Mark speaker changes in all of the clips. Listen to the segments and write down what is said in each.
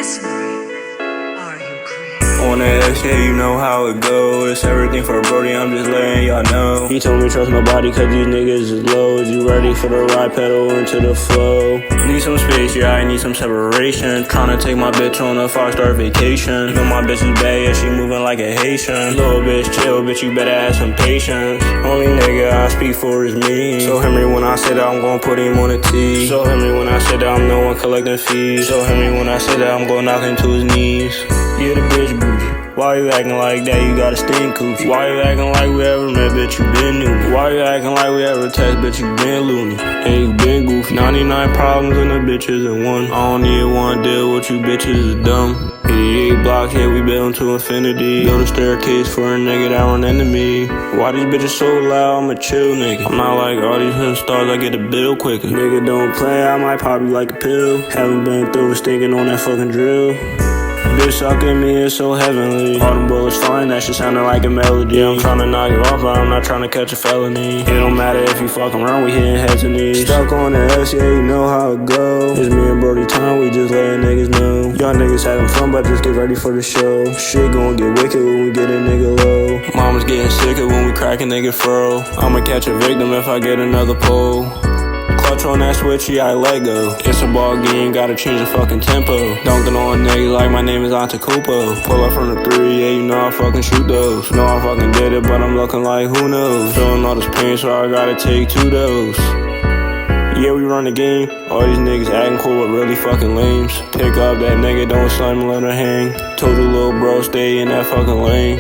Speaker 1: Mercenary, are you crazy?
Speaker 2: On that FCA, you know how it go. It's everything for Brody, I'm just letting y'all know. He told me trust nobody cause these niggas is low. Is you ready for the ride, pedal into the flow? Need some space, yeah, I need some separation. Tryna take my bitch on a 5-star vacation. You know my bitch is bad, yeah, she moving like a Haitian. Little bitch chill, bitch, you better have some patience. Only nigga I speak for is me. So Henry when I say that I'm gon' put him on a T. So Henry when I say that I'm the one collecting fees. So Henry when I say that I'm gon' knock him to his knees. Yeah, the bitch bougie. Why you acting like that? You got a stink coochie. Why you acting like we ever met, bitch? You been new me. Why you acting like we ever text, bitch? You been loony. And you been goofy. 99 problems and the bitches in one. I don't need one deal with you bitches is dumb. 88 blocks, yeah, we built to infinity. Build a staircase for a nigga that run into me. Why these bitches so loud? I'm a chill nigga. I'm not like all these hit stars, I get a bill quicker. Nigga don't play, I might pop you like a pill. Haven't been through it, stinking on that fucking drill. Bitch sucking me, it's so heavenly. All them bullets flying, that shit sounding like a melody. Yeah, I'm tryna knock you off, but I'm not tryna catch a felony. It don't matter if you fucking around, we hitting heads and knees. Stuck on the FCA, you know how it go. It's me and Brody time, we just letting niggas know. Y'all niggas having fun, but just get ready for the show. Shit gon' get wicked when we get a nigga low. Mama's getting sicker when we crack a nigga fro. I'ma catch a victim if I get another pole. Clutch on that switch, yeah, I let go. It's a ball game, gotta change the fucking tempo. Dunking on niggas like my name is Antetokounmpo. Pull up from the 3, yeah, you know I fucking shoot those. Know I fucking did it, but I'm looking like who knows. Feeling all this pain, so I gotta take 2 doses. Yeah, we run the game. All these niggas acting cool, but really fucking lames. Pick up that nigga, don't slam him, let her hang. Told you little bro, stay in that fucking lane.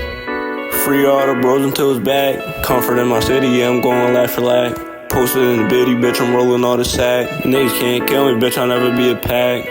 Speaker 2: Free all the bros until it's back. Comfort in my city, yeah, I'm going lack for lack. Posted in the biddy, bitch, I'm rolling all the sack. Niggas can't kill me, bitch, I'll never be a pack.